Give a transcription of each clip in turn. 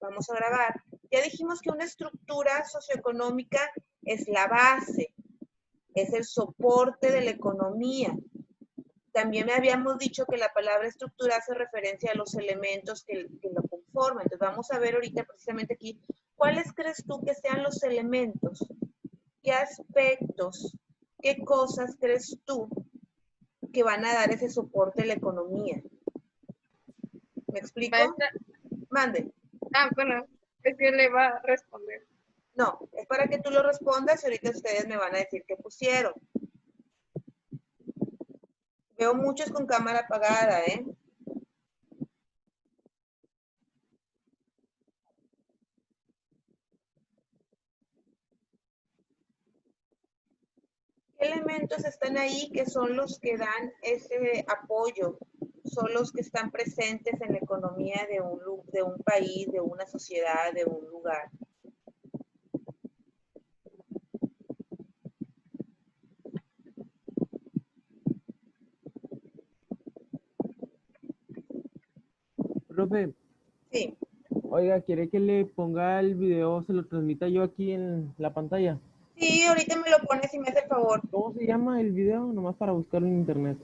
Vamos a grabar. Ya dijimos que una estructura socioeconómica es la base, es el soporte de la economía. También habíamos dicho que la palabra estructura hace referencia a los elementos que lo conforman. Entonces vamos a ver ahorita precisamente aquí, ¿cuáles crees tú que sean los elementos? ¿Qué aspectos, qué cosas crees tú que van a dar ese soporte a la economía? ¿Me explico? Maestra, Mande. bueno, es que le va a responder. No, es para que tú lo respondas y ahorita ustedes me van a decir qué pusieron. Veo muchos con cámara apagada, ¿eh? ¿Qué elementos están ahí que son los que dan ese apoyo? Son los que están presentes en la economía de un país, de una sociedad, de un lugar. Profe, Sí. oiga, ¿quiere que le ponga el video, se lo transmita yo aquí en la pantalla? Sí, ahorita me lo pones y me hace el favor. ¿Cómo se llama el video? Nomás para buscarlo en internet.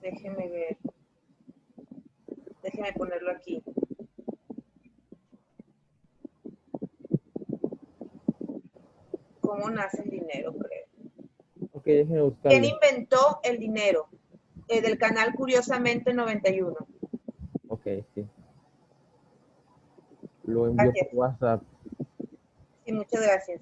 Déjeme ver. Déjeme ponerlo aquí. ¿Cómo nace el dinero, creo? Ok, déjeme ¿Quién buscarlo. inventó el dinero? Del canal Curiosamente 91. Ok, sí. Lo envío por Gracias. WhatsApp. Sí, muchas gracias.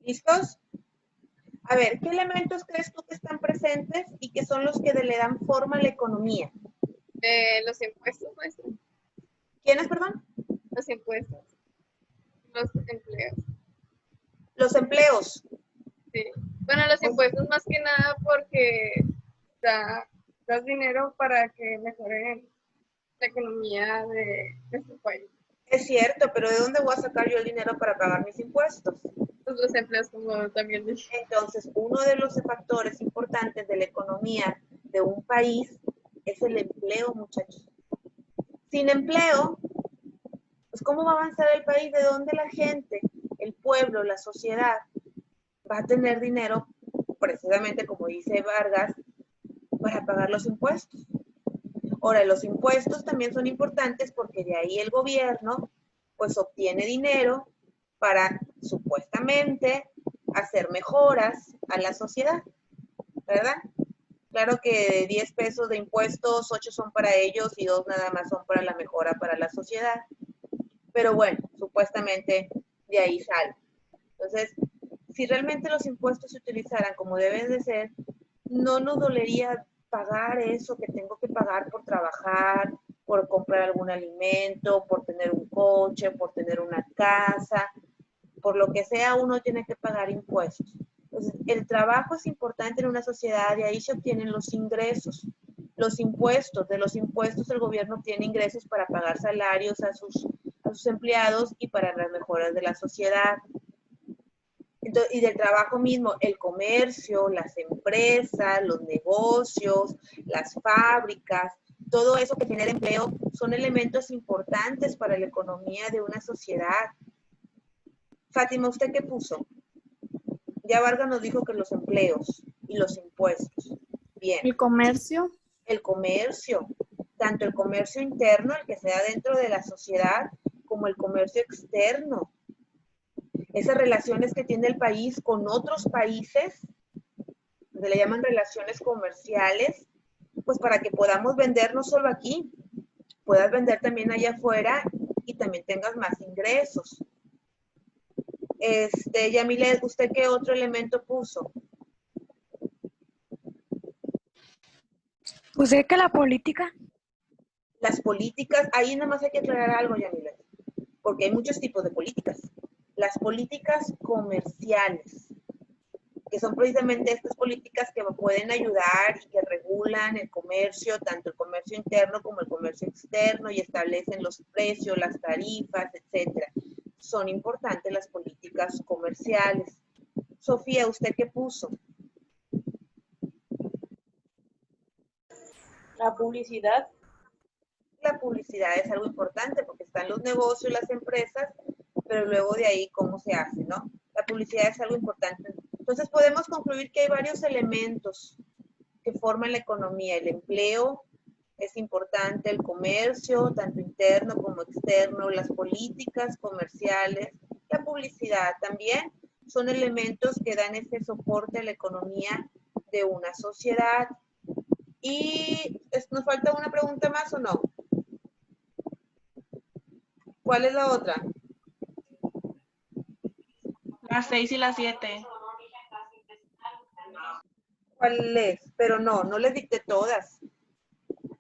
¿Listos? A ver, ¿qué elementos crees tú que están presentes y que son los que le dan forma a la economía? Los impuestos, maestra. ¿Quiénes, perdón? Los impuestos. Los empleos. Los empleos. Sí. Bueno, los impuestos más que nada porque das dinero para que mejore la economía de nuestro país. Es cierto, pero ¿de dónde voy a sacar yo el dinero para pagar mis impuestos? Pues los empleos, como también dije. Entonces, uno de los factores importantes de la economía de un país es el empleo, muchachos. Sin empleo, pues ¿cómo va a avanzar el país? ¿De dónde la gente, el pueblo, la sociedad va a tener dinero, precisamente como dice Vargas, para pagar los impuestos? Ahora, los impuestos también son importantes porque de ahí el gobierno pues obtiene dinero para supuestamente hacer mejoras a la sociedad, ¿verdad? Claro que de 10 pesos de impuestos, 8 son para ellos y 2 nada más son para la mejora para la sociedad. Pero bueno, supuestamente de ahí sale. Entonces, si realmente los impuestos se utilizaran como deben de ser, no nos dolería pagar eso que tengo que pagar por trabajar, por comprar algún alimento, por tener un coche, por tener una casa, por lo que sea uno tiene que pagar impuestos. Entonces, el trabajo es importante en una sociedad y ahí se obtienen los ingresos. Los impuestos, de los impuestos el gobierno tiene ingresos para pagar salarios a sus empleados y para las mejoras de la sociedad. Entonces, y del trabajo mismo, el comercio, las empresas, los negocios, las fábricas, todo eso que genera empleo, son elementos importantes para la economía de una sociedad. Fátima, ¿usted qué puso? Ya Vargas nos dijo que los empleos y los impuestos. Bien. El comercio. El comercio, tanto el comercio interno, el que sea dentro de la sociedad, como el comercio externo. Esas relaciones que tiene el país con otros países, se le llaman relaciones comerciales, pues para que podamos vender no solo aquí, puedas vender también allá afuera y también tengas más ingresos. Yamile, ¿usted qué otro elemento puso? Puse que la política. Las políticas, ahí nada más hay que aclarar algo, Yamile, porque hay muchos tipos de políticas. Las políticas comerciales, que son precisamente estas políticas que pueden ayudar y que regulan el comercio, tanto el comercio interno como el comercio externo, y establecen los precios, las tarifas, etcétera. Son importantes las políticas comerciales. Sofía, ¿usted qué puso? La publicidad. La publicidad es algo importante porque están los negocios, las empresas, pero luego de ahí cómo se hace, ¿no? La publicidad es algo importante. Entonces podemos concluir que hay varios elementos que forman la economía. El empleo es importante, el comercio, tanto interno como externo, las políticas comerciales, la publicidad también son elementos que dan ese soporte a la economía de una sociedad. Y nos falta una pregunta más, ¿o no? ¿Cuál es la otra? Las 6 y las 7. ¿Cuál es? Pero no les dicté todas.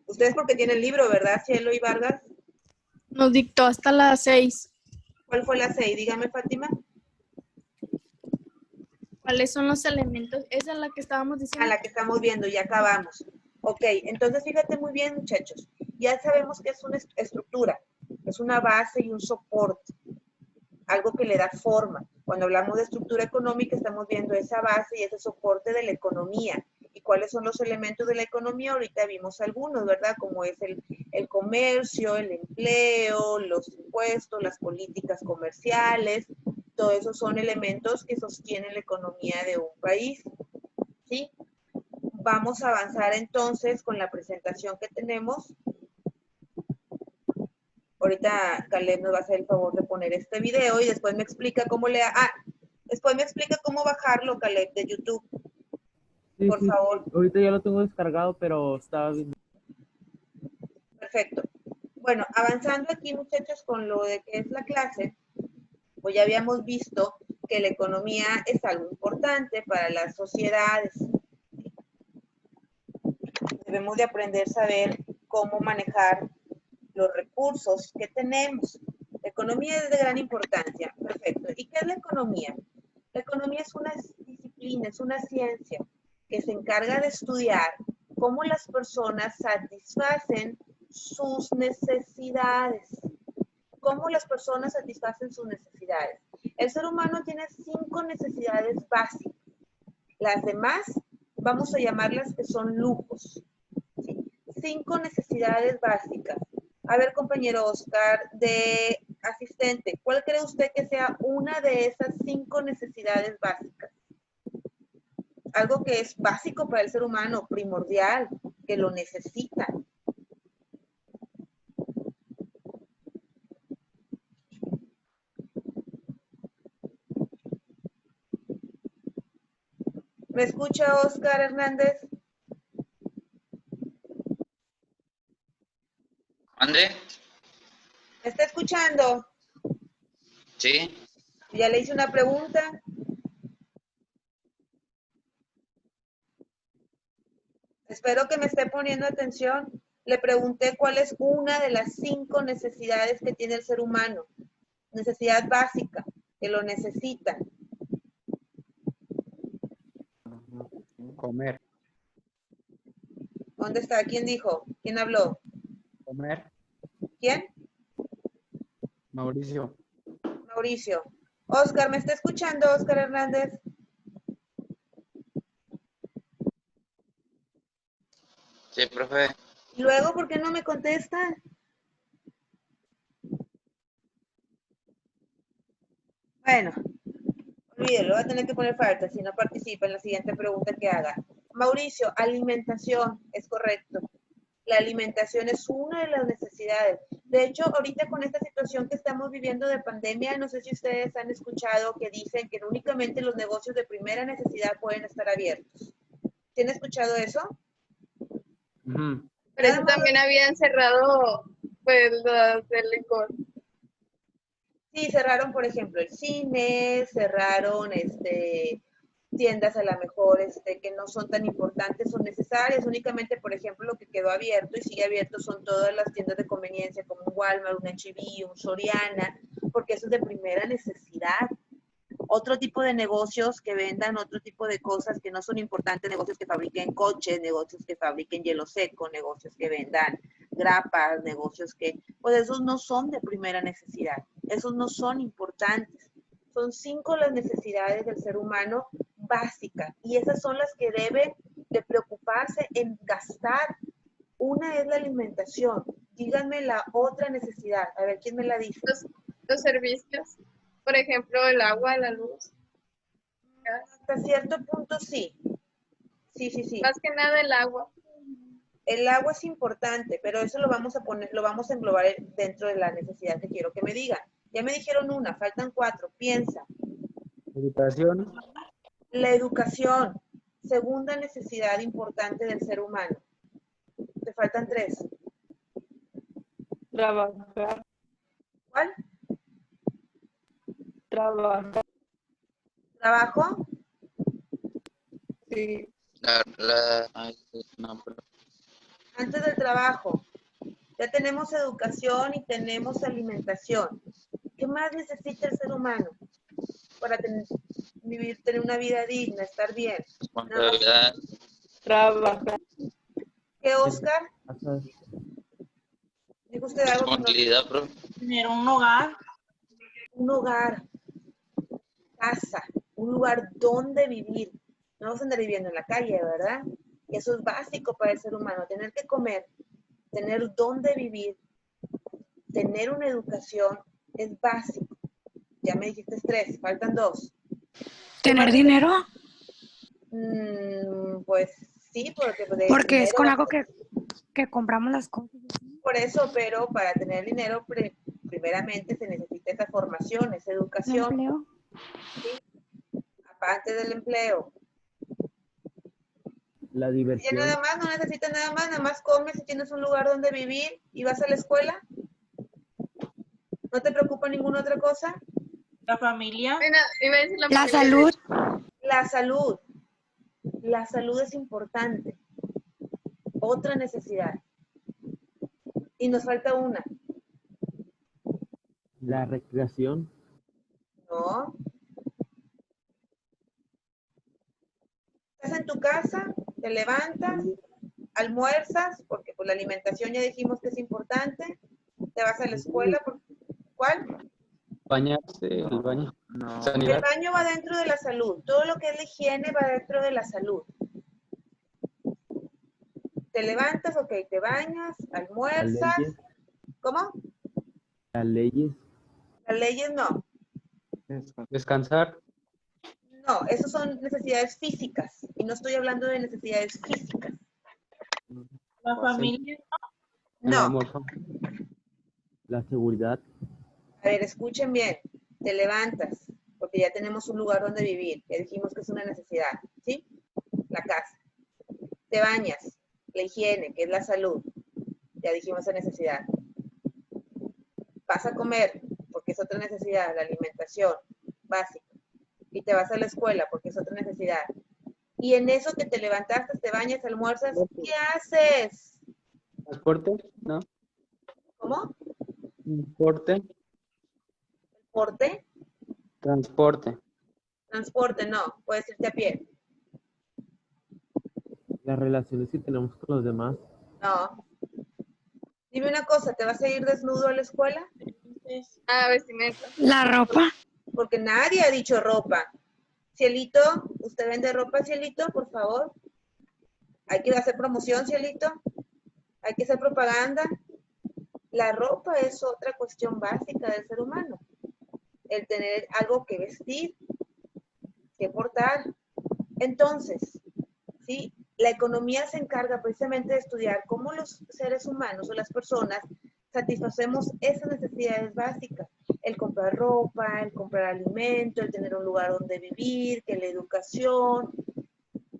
Ustedes porque tienen el libro, ¿verdad, Cielo y Vargas? Nos dictó hasta las 6. ¿Cuál fue la 6? Dígame, Fátima. ¿Cuáles son los elementos? Esa es la que estábamos A diciendo. la que estamos viendo, ya acabamos. Ok, entonces fíjate muy bien, muchachos. Ya sabemos que es una estructura, es una base y un soporte, algo que le da forma. Cuando hablamos de estructura económica, estamos viendo esa base y ese soporte de la economía. ¿Y cuáles son los elementos de la economía? Ahorita vimos algunos, ¿verdad? Como es el comercio, el empleo, los impuestos, las políticas comerciales. Todos esos son elementos que sostienen la economía de un país, ¿sí? Vamos a avanzar entonces con la presentación que tenemos. Ahorita Caleb nos va a hacer el favor de poner este video y después me explica cómo después me explica cómo bajarlo, Caleb, de YouTube. Sí, Por favor. sí. Ahorita ya lo tengo descargado, pero estaba viendo. Perfecto. Bueno, avanzando aquí, muchachos, con lo de que es la clase, pues ya habíamos visto que la economía es algo importante para las sociedades. Debemos de aprender a saber cómo manejar los recursos que tenemos. La economía es de gran importancia. Perfecto. ¿Y qué es la economía? La economía es una disciplina, es una ciencia que se encarga de estudiar cómo las personas satisfacen sus necesidades. ¿Cómo las personas satisfacen sus necesidades? El ser humano tiene 5 necesidades básicas. Las demás vamos a llamarlas que son lujos. ¿Sí? 5 necesidades básicas. A ver, compañero Oscar, de asistente, ¿cuál cree usted que sea una de esas 5 necesidades básicas? Algo que es básico para el ser humano, primordial, que lo necesita. ¿Me escucha Oscar Hernández? ¿André? ¿Me está escuchando? Sí. Ya le hice una pregunta. Espero que me esté poniendo atención. Le pregunté cuál es una de las 5 necesidades que tiene el ser humano. Necesidad básica, que lo necesita. Comer. ¿Dónde está? ¿Quién dijo? ¿Quién habló? Comer. ¿Quién? Mauricio. Mauricio. Oscar, ¿me está escuchando, Oscar Hernández? Sí, profe. Luego, ¿por qué no me contesta? Bueno, olvídelo, va a tener que poner falta si no participa en la siguiente pregunta que haga. Mauricio, alimentación, es correcto. La alimentación es una de las necesidades. De hecho, ahorita con esta situación que estamos viviendo de pandemia, no sé si ustedes han escuchado que dicen que únicamente los negocios de primera necesidad pueden estar abiertos. ¿Tienen escuchado eso? Ujú. Pero Nada eso más- también habían cerrado, pues, los del licor. Sí, cerraron, por ejemplo, el cine, cerraron tiendas a lo mejor que no son tan importantes o necesarias. Únicamente, por ejemplo, lo que quedó abierto y sigue abierto son todas las tiendas de conveniencia como un Walmart, un H-E-B, un Soriana, porque eso es de primera necesidad. Otro tipo de negocios que vendan otro tipo de cosas que no son importantes, negocios que fabriquen coches, negocios que fabriquen hielo seco, negocios que vendan grapas, negocios que, pues esos no son de primera necesidad, esos no son importantes. Son 5 las necesidades del ser humano básicas y esas son las que debe de preocuparse en gastar. Una es la alimentación. Díganme la otra necesidad. A ver, ¿quién me la dice? Los servicios, por ejemplo, el agua, la luz. Hasta cierto punto sí. Sí. Más que nada el agua. El agua es importante, pero eso lo vamos a poner, lo vamos a englobar dentro de la necesidad que quiero que me digan. Ya me dijeron una, faltan 4. Piensa. Educación. La educación, segunda necesidad importante del ser humano. Te faltan 3. Trabajar. ¿Cuál? Trabajar. ¿Trabajo? Sí. No, pero- Antes del trabajo. Ya tenemos educación y tenemos alimentación. ¿Qué más necesita el ser humano para tener una vida digna, estar bien? responsabilidad, Trabajar. ¿Qué, Oscar? Hasta- Dijo usted algo que no. responsabilidad, profe. Tener un hogar. Un hogar, casa, un lugar donde vivir. No vamos a andar viviendo en la calle, ¿verdad? Y eso es básico para el ser humano, tener que comer, tener donde vivir, tener una educación, es básico. Ya me dijiste 3, faltan 2. ¿Tener dinero? Pues sí, porque Porque es dinero con va- algo que compramos las cosas. por eso, pero para tener dinero, primeramente se necesita esa formación, esa educación, Empleo. aparte del empleo. La Ya diversión. nada más, no necesitas nada más comes y tienes un lugar donde vivir y vas a la escuela. ¿No te preocupa ninguna otra cosa? La familia. Bueno, iba a decir La familia. salud. La salud. La salud es importante. Otra necesidad. Y nos falta una, La recreación. ¿no? Estás en tu casa, te levantas, almuerzas, porque pues la alimentación ya dijimos que es importante, te vas a la escuela, ¿cuál? Bañarse, el baño. No. El Sanidad. baño va dentro de la salud, todo lo que es la higiene va dentro de la salud. Te levantas, ok, te bañas, Las almuerzas, leyes. ¿cómo? Las leyes. Las leyes no, Descansar. no, esas son necesidades físicas, y no estoy hablando de necesidades físicas, La familia. El no. amor. La seguridad. A ver, escuchen bien, te levantas, porque ya tenemos un lugar donde vivir, ya dijimos que es una necesidad, ¿sí? La casa. Te bañas, la higiene, que es la salud, ya dijimos esa necesidad. Vas a comer, porque es otra necesidad, la alimentación básica. Y te vas a la escuela, porque es otra necesidad. Y en eso que te levantaste, te bañas, almuerzas, ¿qué haces? Transporte, ¿no? ¿Cómo? Transporte. ¿Porte? Transporte. Transporte, no, puedes irte a pie. Las relaciones que tenemos con los demás. No. Dime una cosa, ¿te vas a ir desnudo a la escuela? Vestimenta. La ropa. Porque nadie ha dicho ropa. Cielito, ¿usted vende ropa, Cielito, por favor? Hay que hacer promoción, Cielito. Hay que hacer propaganda. La ropa es otra cuestión básica del ser humano. El tener algo que vestir, que portar. Entonces, ¿sí? La economía se encarga precisamente de estudiar cómo los seres humanos o las personas satisfacemos esas necesidades básicas. El comprar ropa, el comprar alimento, el tener un lugar donde vivir, que la educación.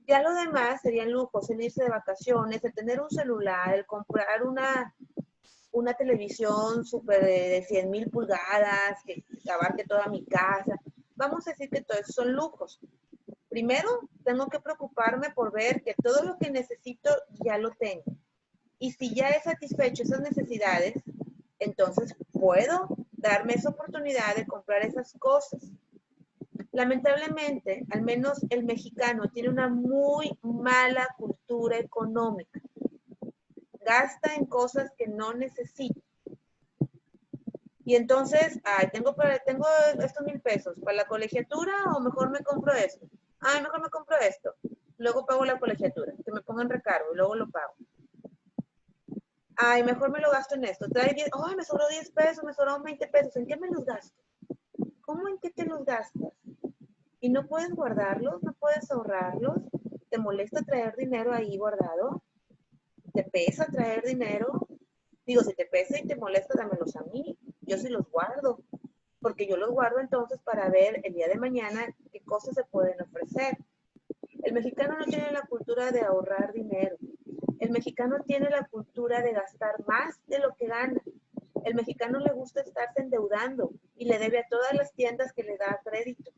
Ya lo demás serían lujos, el irse de vacaciones, el tener un celular, el comprar una televisión súper de 100,000 pulgadas, que abarque toda mi casa. Vamos a decir que todo eso son lujos. Primero, tengo que preocuparme por ver que todo lo que necesito ya lo tengo. Y si ya he satisfecho esas necesidades, entonces puedo darme esa oportunidad de comprar esas cosas. Lamentablemente, al menos el mexicano tiene una muy mala cultura económica. Gasta en cosas que no necesita. Y entonces, ay, tengo estos 1,000 pesos para la colegiatura o mejor me compro esto. Ay, mejor me compro esto. Luego pago la colegiatura, que me pongan recargo y luego lo pago. Ay, mejor me lo gasto en esto. Trae 10, ay, me sobró 10 pesos, me sobraron 20 pesos. ¿En qué me los gasto? ¿Cómo en qué te los gastas? ¿Y no puedes guardarlos? ¿No puedes ahorrarlos? ¿Te molesta traer dinero ahí guardado? ¿Te pesa traer dinero? Digo, si te pesa y te molesta, dámelos a mí. Yo sí los guardo. Porque yo los guardo entonces para ver el día de mañana qué cosas se pueden ofrecer. El mexicano no tiene la cultura de ahorrar dinero. El mexicano tiene la cultura de gastar más de lo que gana. El mexicano le gusta estarse endeudando y le debe a todas las tiendas que le da crédito.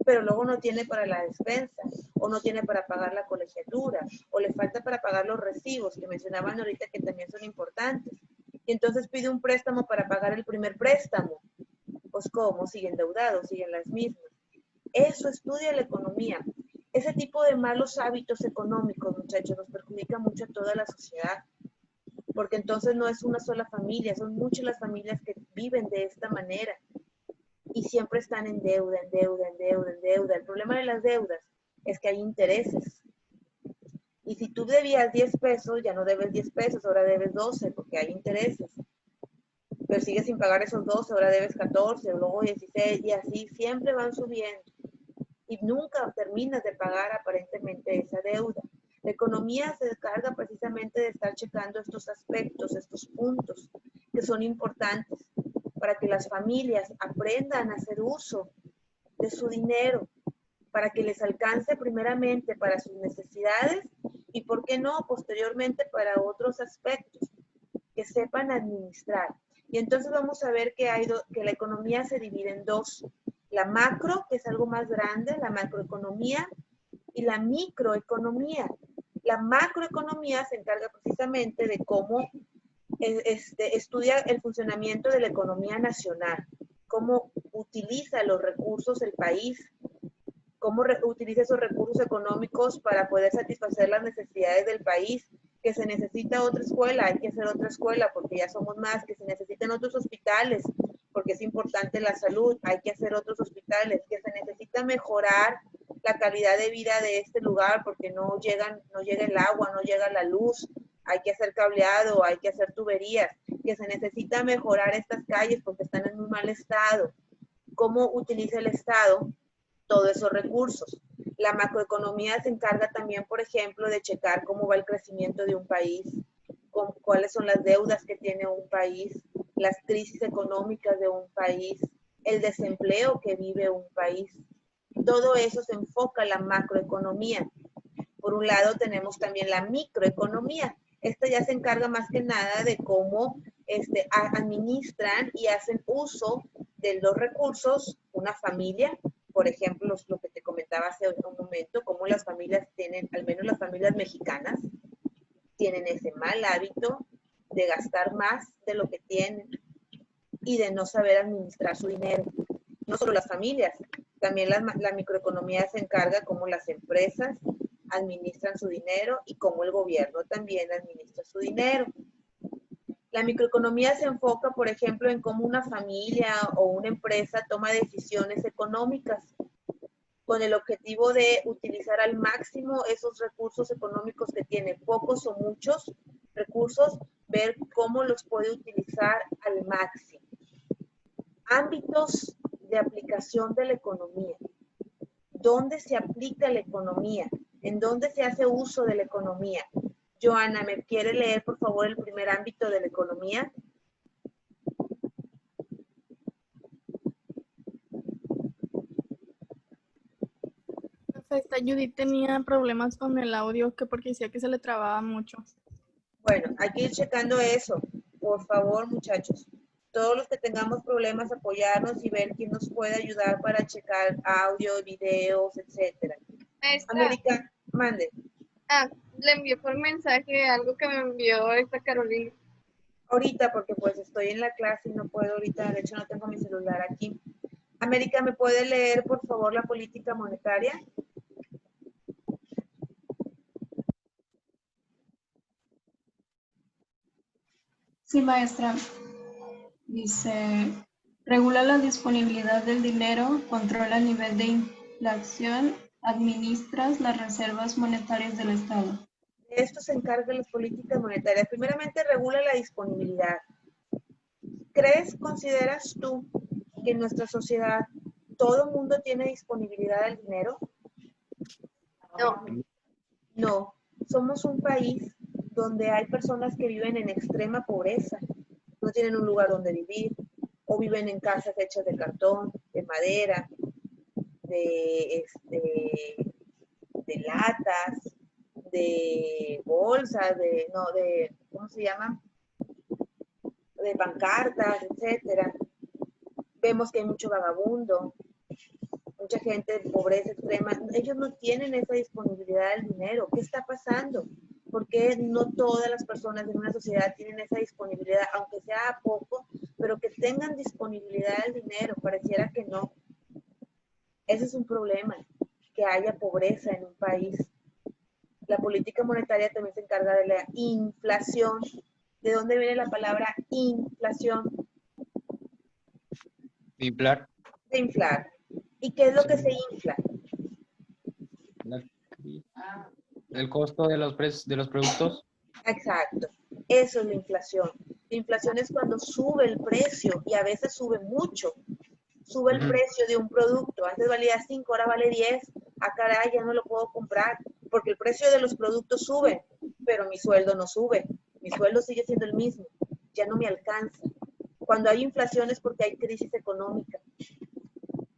Pero luego no tiene para la despensa, o no tiene para pagar la colegiatura, o le falta para pagar los recibos que mencionaban ahorita que también son importantes. Y entonces pide un préstamo para pagar el primer préstamo. Pues ¿cómo? Siguen endeudados, siguen las mismas. Eso estudia la economía. Ese tipo de malos hábitos económicos, muchachos, nos perjudica mucho a toda la sociedad. Porque entonces no es una sola familia, son muchas las familias que viven de esta manera. Y siempre están en deuda, en deuda, en deuda, en deuda. El problema de las deudas es que hay intereses. Y si tú debías 10 pesos, ya no debes 10 pesos, ahora debes 12 porque hay intereses. Pero sigues sin pagar esos 12, ahora debes 14, luego 16 y así siempre van subiendo. Y nunca terminas de pagar aparentemente esa deuda. La economía se encarga precisamente de estar checando estos aspectos, estos puntos que son importantes para que las familias aprendan a hacer uso de su dinero, para que les alcance primeramente para sus necesidades y, ¿por qué no?, posteriormente para otros aspectos, que sepan administrar. Y entonces vamos a ver que la economía se divide en dos. La macro, que es algo más grande, la macroeconomía, y la microeconomía. La macroeconomía se encarga precisamente de cómo estudia el funcionamiento de la economía nacional, cómo utiliza los recursos el país, cómo utiliza esos recursos económicos para poder satisfacer las necesidades del país. Que se necesita otra escuela, hay que hacer otra escuela porque ya somos más, que se necesitan otros hospitales porque es importante la salud, hay que hacer otros hospitales, que se necesita mejorar la calidad de vida de este lugar porque no llega el agua, no llega la luz, hay que hacer cableado, hay que hacer tuberías, que se necesita mejorar estas calles porque están en un mal estado. ¿Cómo utiliza el Estado todos esos recursos? La macroeconomía se encarga también, por ejemplo, de checar cómo va el crecimiento de un país, cuáles son las deudas que tiene un país, las crisis económicas de un país, el desempleo que vive un país. Todo eso se enfoca en la macroeconomía. Por un lado tenemos también la microeconomía. Esta ya se encarga más que nada de cómo administran y hacen uso de los recursos una familia. Por ejemplo, lo que te comentaba hace un momento, cómo las familias tienen, al menos las familias mexicanas, tienen ese mal hábito de gastar más de lo que tienen y de no saber administrar su dinero. No solo las familias, también la microeconomía se encarga cómo las empresas administran su dinero y cómo el gobierno también administra su dinero. La microeconomía se enfoca, por ejemplo, en cómo una familia o una empresa toma decisiones económicas con el objetivo de utilizar al máximo esos recursos económicos que tiene, pocos o muchos, Recursos, ver cómo los puede utilizar al máximo. Ámbitos de aplicación de la economía. ¿Dónde se aplica la economía? ¿En dónde se hace uso de la economía? Joana, ¿me quiere leer, por favor, el primer ámbito de la economía? Esta Judith tenía problemas con el audio, que porque decía que se le trababa mucho. Bueno, hay que ir checando eso. Por favor, muchachos. Todos los que tengamos problemas, apoyarnos y ver quién nos puede ayudar para checar audio, videos, etcétera. Maestra, América, mande. le envié por mensaje algo que me envió esta Carolina. Ahorita, porque pues estoy en la clase y no puedo ahorita, de hecho no tengo mi celular aquí. América, ¿me puede leer, por favor, la política monetaria? Sí, maestra. Dice, regula la disponibilidad del dinero, controla el nivel de inflación, administras las reservas monetarias del Estado. De esto se encargan las políticas monetarias. Primeramente, regula la disponibilidad. ¿Consideras tú que en nuestra sociedad todo el mundo tiene disponibilidad del dinero? No. No. Somos un país donde hay personas que viven en extrema pobreza. No tienen un lugar donde vivir, o viven en casas hechas de cartón, de madera, de latas, de bolsas, ¿cómo se llama? De pancartas, etcétera. Vemos que hay mucho vagabundo, mucha gente de pobreza extrema. Ellos no tienen esa disponibilidad del dinero. ¿Qué está pasando? ¿Por qué no todas las personas en una sociedad tienen esa disponibilidad, aunque sea poco, pero que tengan disponibilidad del dinero? Pareciera que no. Ese es un problema, que haya pobreza en un país. La política monetaria también se encarga de la inflación. ¿De dónde viene la palabra inflación? Inflar. De inflar. ¿Y qué es lo que se infla? El costo de los productos. Exacto. Eso es la inflación. La inflación es cuando sube el precio y a veces sube mucho. Sube el precio de un producto. Antes valía 5, ahora vale 10. Ah, caray, ya no lo puedo comprar porque el precio de los productos sube, pero mi sueldo no sube. Mi sueldo sigue siendo el mismo. Ya no me alcanza. Cuando hay inflación es porque hay crisis económica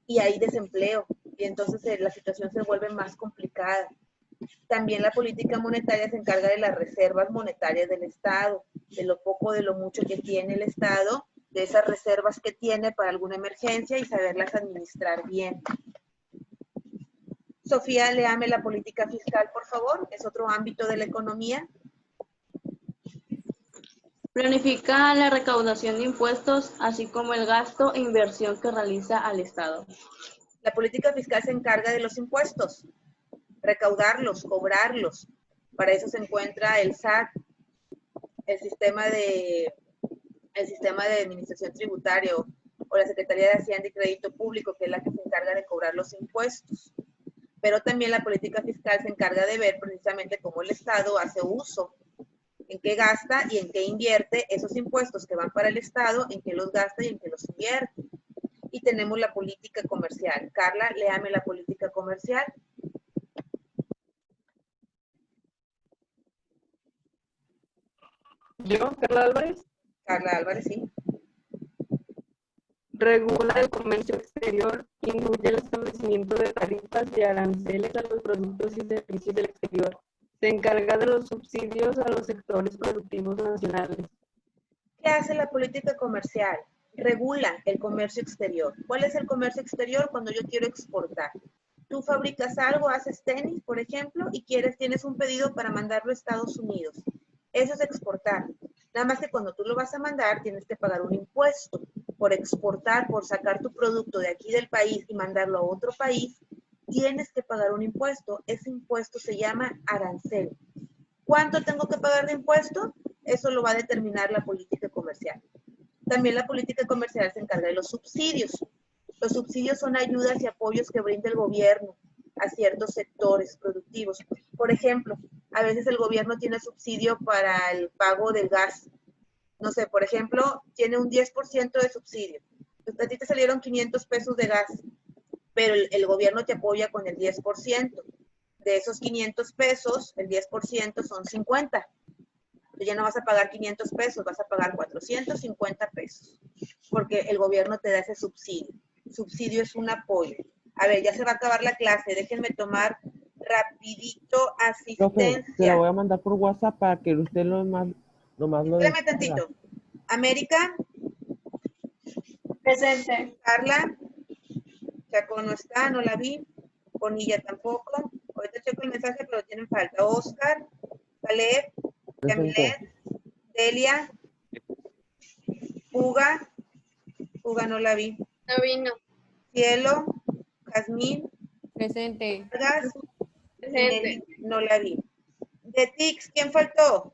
y hay desempleo y entonces la situación se vuelve más complicada. También la política monetaria se encarga de las reservas monetarias del Estado, de lo poco, de lo mucho que tiene el Estado, de esas reservas que tiene para alguna emergencia y saberlas administrar bien. Sofía, léame la política fiscal, por favor. Es otro ámbito de la economía. Planifica la recaudación de impuestos, así como el gasto e inversión que realiza al Estado. La política fiscal se encarga de los impuestos, recaudarlos, cobrarlos. Para eso se encuentra el SAT, el sistema de administración tributaria o la Secretaría de Hacienda y Crédito Público, que es la que se encarga de cobrar los impuestos. Pero también la política fiscal se encarga de ver precisamente cómo el Estado hace uso, en qué gasta y en qué invierte esos impuestos que van para el Estado, en qué los gasta y en qué los invierte. Y tenemos la política comercial. Carla, léame la política comercial. ¿Yo, Carla Álvarez? Carla Álvarez, sí. Regula el comercio exterior, incluye el establecimiento de tarifas y aranceles a los productos y servicios del exterior. Se encarga de los subsidios a los sectores productivos nacionales. ¿Qué hace la política comercial? Regula el comercio exterior. ¿Cuál es el comercio exterior? Cuando yo quiero exportar. Tú fabricas algo, haces tenis, por ejemplo, y tienes un pedido para mandarlo a Estados Unidos. Eso es exportar. Nada más que cuando tú lo vas a mandar, tienes que pagar un impuesto. Por exportar, por sacar tu producto de aquí del país y mandarlo a otro país, tienes que pagar un impuesto. Ese impuesto se llama arancel. ¿Cuánto tengo que pagar de impuesto? Eso lo va a determinar la política comercial. También la política comercial se encarga de los subsidios. Los subsidios son ayudas y apoyos que brinda el gobierno a ciertos sectores productivos. Por ejemplo, A veces el gobierno tiene subsidio para el pago del gas. No sé, por ejemplo, tiene un 10% de subsidio. A ti te salieron 500 pesos de gas, pero el gobierno te apoya con el 10%. De esos 500 pesos, el 10% son 50. Entonces ya no vas a pagar 500 pesos, vas a pagar 450 pesos, porque el gobierno te da ese subsidio. Subsidio es un apoyo. A ver, ya se va a acabar la clase, déjenme tomar rapidito Profe, se asistencia. lo voy a mandar por WhatsApp para que usted nomás lo Espérame descarga. tantito. América, Presente. Carla, Chacón no está, no la vi. Bonilla tampoco. Ahorita checo el mensaje, pero tienen falta. Oscar, Caleb, Yamilet, Delia, Puga no la vi. No vino. Cielo, Jazmín, Presente. Vargas, Presente. no la vi. De Tix, ¿quién faltó?